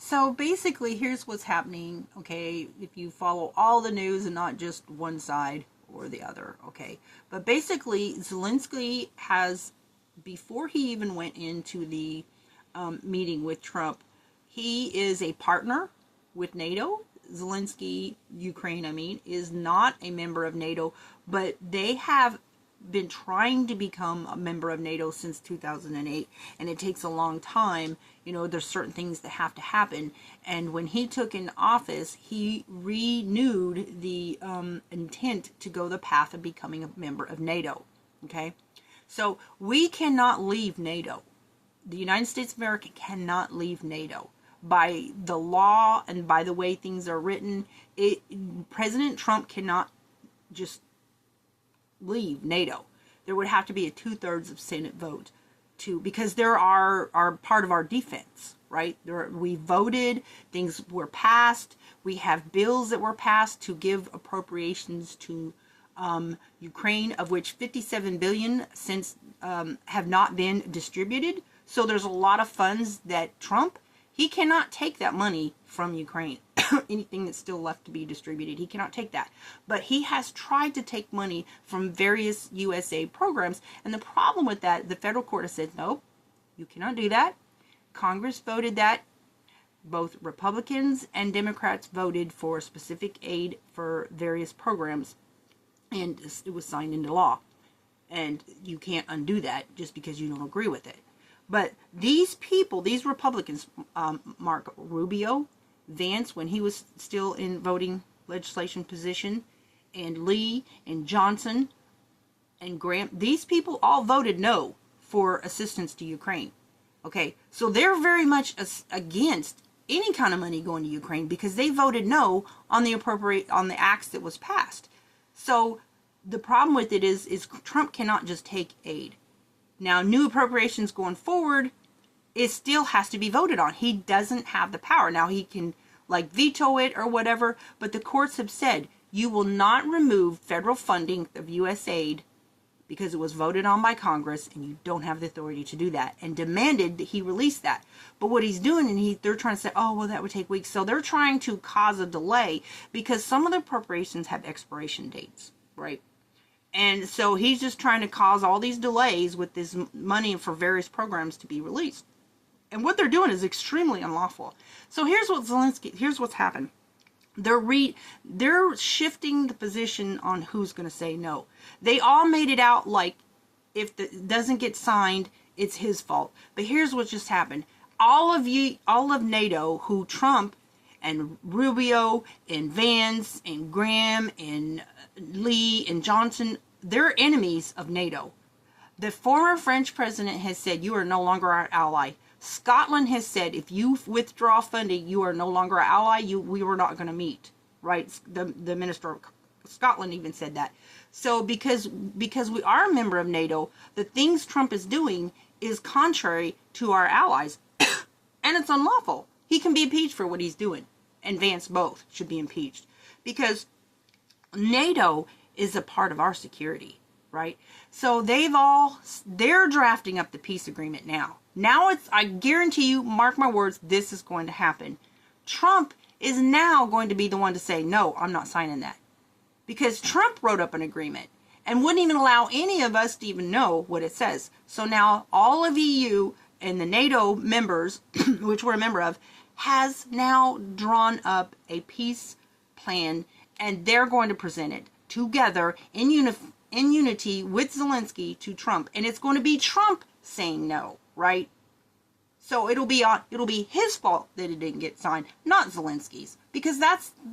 So basically, here's what's happening, okay, if you follow all the news and not just one side or the other, okay. But basically, Zelensky has, before he even went into the meeting with Trump, he is a partner with NATO. Zelensky, Ukraine, I mean, is not a member of NATO, but they have been trying to become a member of NATO since 2008, and it takes a long time. You know, there's certain things that have to happen, and when he took in office, he renewed the intent to go the path of becoming a member of NATO. Okay, so we cannot leave NATO. The United States of America cannot leave NATO. By the law and by the way things are written, President Trump cannot just leave NATO. There would have to be a 2/3 of Senate vote because there are part of our defense, right? We voted, things were passed, we have bills that were passed to give appropriations to Ukraine, of which 57 billion cents have not been distributed. So there's a lot of funds that Trump, he cannot take that money from Ukraine. Anything that's still left to be distributed, he cannot take that. But he has tried to take money from various USA programs, and the problem with that, the federal court has said, no, you cannot do that. Congress voted that. Both Republicans and Democrats voted for specific aid for various programs, and it was signed into law. And you can't undo that just because you don't agree with it. But these people, these Republicans, Marco Rubio, Vance, when he was still in voting legislation position, and Lee and Johnson and Graham, these people all voted no for assistance to Ukraine. Okay, so they're very much against any kind of money going to Ukraine because they voted no on the acts that was passed. So the problem with it is Trump cannot just take aid. Now, new appropriations going forward, it still has to be voted on. He doesn't have the power. Now, he can like veto it or whatever, but the courts have said you will not remove federal funding of U.S. aid because it was voted on by Congress, and you don't have the authority to do that, and demanded that he release that. But what he's doing, and they're trying to say, oh, well, that would take weeks. So they're trying to cause a delay because some of the appropriations have expiration dates, right? And so he's just trying to cause all these delays with this money for various programs to be released. And what they're doing is extremely unlawful. So here's what's happened. They're shifting the position on who's going to say no. They all made it out like if it doesn't get signed, it's his fault. But here's what just happened. All of NATO, who Trump and Rubio and Vance and Graham and Lee and Johnson, they're enemies of NATO. The former French president has said, you are no longer our ally. Scotland has said, if you withdraw funding, you are no longer our ally. We were not going to meet, right? The minister of Scotland even said that. So because we are a member of NATO, the things Trump is doing is contrary to our allies, and it's unlawful. He can be impeached for what he's doing, and Vance both should be impeached because NATO is a part of our security, right? So they're drafting up the peace agreement now. Now I guarantee you, mark my words, this is going to happen. Trump is now going to be the one to say, no, I'm not signing that. Because Trump wrote up an agreement and wouldn't even allow any of us to even know what it says. So now all of EU and the NATO members, which we're a member of, has now drawn up a peace plan, and they're going to present it together in unity with Zelensky to Trump. And it's going to be Trump saying no, right? So it'll be his fault that it didn't get signed, not Zelensky's, because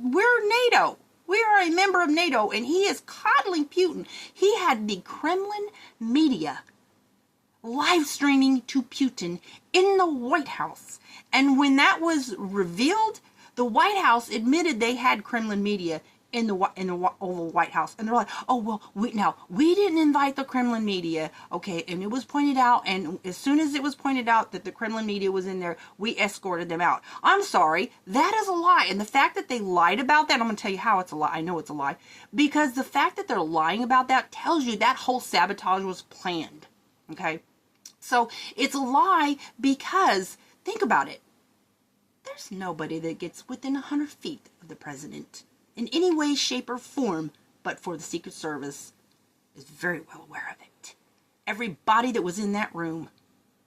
we're NATO. We are a member of NATO, and he is coddling Putin. He had the Kremlin media live streaming to Putin in the White House. And when that was revealed, the White House admitted they had Kremlin media in the Oval White House. And they're like, oh, well, we didn't invite the Kremlin media. Okay, and it was pointed out, and as soon as it was pointed out that the Kremlin media was in there, we escorted them out. I'm sorry, that is a lie. And the fact that they lied about that, I'm going to tell you how it's a lie. I know it's a lie. Because the fact that they're lying about that tells you that whole sabotage was planned. Okay? So it's a lie because, think about it. They're There's nobody that gets within 100 feet of the president in any way, shape, or form, but for the Secret Service is very well aware of it. Everybody that was in that room,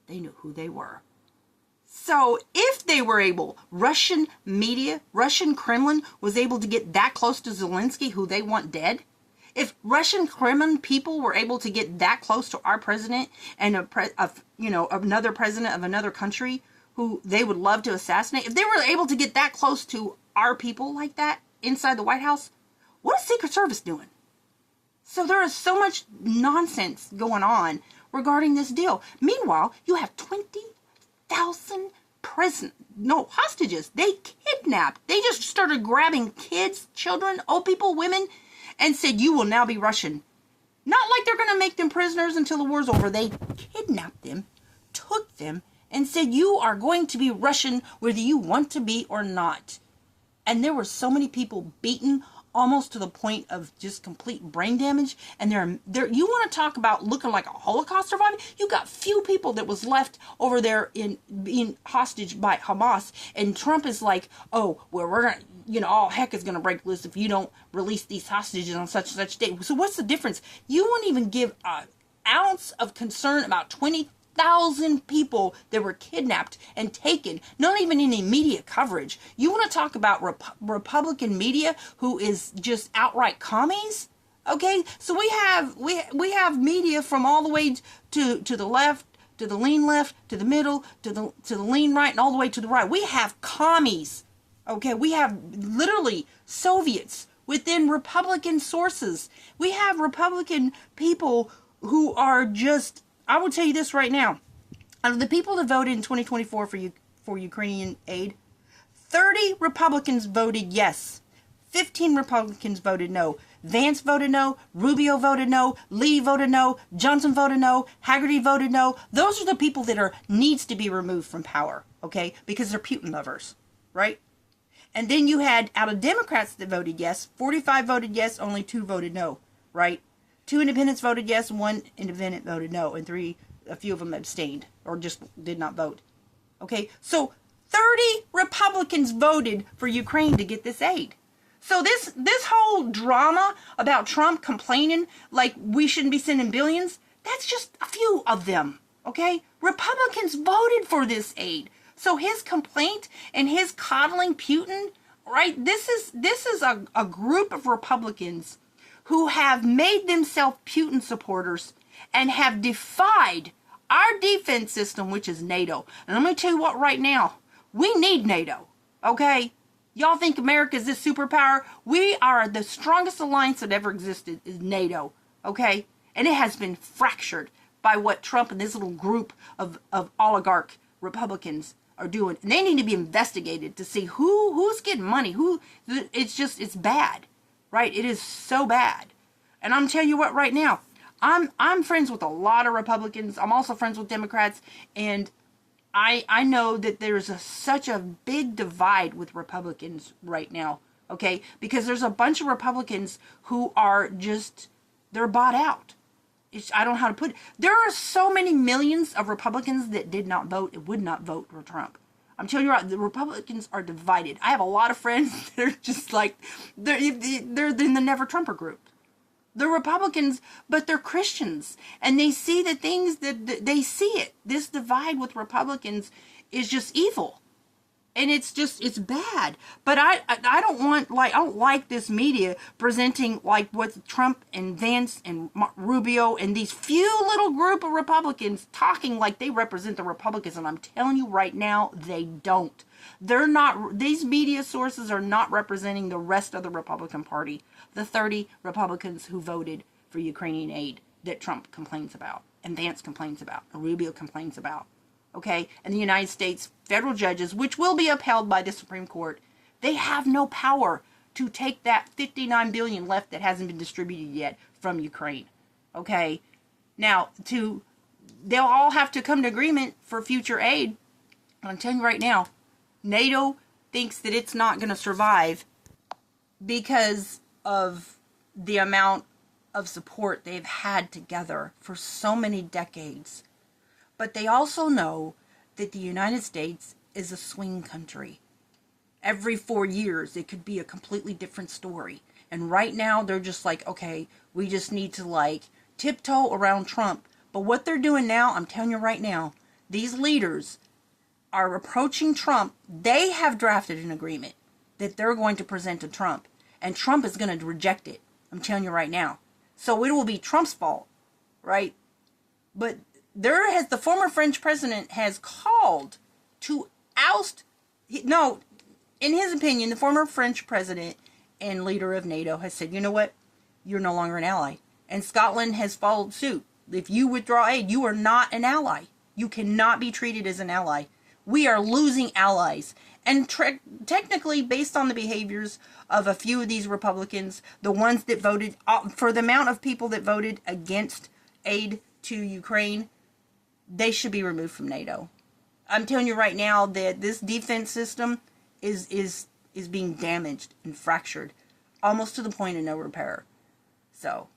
they knew who they were. So if they were able, Russian media, Russian Kremlin was able to get that close to Zelensky, who they want dead, if Russian Kremlin people were able to get that close to our president and another president of another country who they would love to assassinate, if they were able to get that close to our people like that inside the White House, what is Secret Service doing? So there is so much nonsense going on regarding this deal. Meanwhile, you have 20,000 hostages. They kidnapped. They just started grabbing kids, children, old people, women, and said, you will now be Russian. Not like they're going to make them prisoners until the war's over. They kidnapped them, took them, and said, you are going to be Russian whether you want to be or not. And there were so many people beaten almost to the point of just complete brain damage. And there you want to talk about looking like a Holocaust survivor? You got few people that was left over there in being hostage by Hamas. And Trump is like, oh, well, we're going to, all heck is going to break loose if you don't release these hostages on such and such date. So what's the difference? You won't even give an ounce of concern about 20,000 people that were kidnapped and taken, not even any media coverage. You want to talk about Republican media who is just outright commies? Okay, so we have media from all the way to the left, to the lean left, to the middle, to the lean right, and all the way to the right. We have commies. Okay, we have literally Soviets within Republican sources. We have Republican people who are just, I will tell you this right now. Out of the people that voted in 2024 for Ukrainian aid, 30 Republicans voted yes. 15 Republicans voted no. Vance voted no. Rubio voted no. Lee voted no. Johnson voted no. Haggerty voted no. Those are the people that needs to be removed from power, okay? Because they're Putin lovers, right? And then you had, out of Democrats that voted yes, 45 voted yes, only 2 voted no, right? 2 independents voted yes, 1 independent voted no, and a few of them abstained or just did not vote. Okay, so 30 Republicans voted for Ukraine to get this aid. So this whole drama about Trump complaining like we shouldn't be sending billions, that's just a few of them, okay? Republicans voted for this aid. So his complaint and his coddling Putin, right? This is a group of Republicans who have made themselves Putin supporters and have defied our defense system, which is Nato. And I'm going to tell you what right now, we need Nato, okay? Y'all think America is this superpower? We are the strongest alliance that ever existed is NATO, okay? And it has been fractured by what Trump and this little group of oligarch Republicans are doing. And they need to be investigated to see who's getting money. It's bad, right? It is so bad. And I'm telling you what right now, I'm friends with a lot of Republicans. I'm also friends with Democrats, and I know that there's such a big divide with Republicans right now, okay? Because there's a bunch of Republicans who are just, they're bought out. I don't know how to put it. There are so many millions of Republicans that did not vote and would not vote for Trump. I'm telling you right, the Republicans are divided. I have a lot of friends that are just like, they're in the Never Trumper group. They're Republicans, but they're Christians. And they see the things that they see it. This divide with Republicans is just evil. And it's bad. But I don't like this media presenting like what Trump and Vance and Rubio and these few little group of Republicans talking like they represent the Republicans. And I'm telling you right now, they don't. They're not, these media sources are not representing the rest of the Republican Party. The 30 Republicans who voted for Ukrainian aid that Trump complains about, and Vance complains about, and Rubio complains about. Okay, and the United States federal judges, which will be upheld by the Supreme Court, they have no power to take that $59 billion left that hasn't been distributed yet from Ukraine. Okay, now they'll all have to come to agreement for future aid. I'm telling you right now, NATO thinks that it's not going to survive because of the amount of support they've had together for so many decades. But they also know that the United States is a swing country. Every 4 years, it could be a completely different story. And right now, they're just like, okay, we just need to like tiptoe around Trump. But what they're doing now, I'm telling you right now, these leaders are approaching Trump. They have drafted an agreement that they're going to present to Trump, and Trump is going to reject it. I'm telling you right now. So it will be Trump's fault, right? But the former French president has called to oust. No, in his opinion, the former French president and leader of NATO has said, you know what? You're no longer an ally. And Scotland has followed suit. If you withdraw aid, you are not an ally. You cannot be treated as an ally. We are losing allies. And technically, based on the behaviors of a few of these Republicans, the ones that voted, for the amount of people that voted against aid to Ukraine, they should be removed from NATO. I'm telling you right now that this defense system is being damaged and fractured almost to the point of no repair. So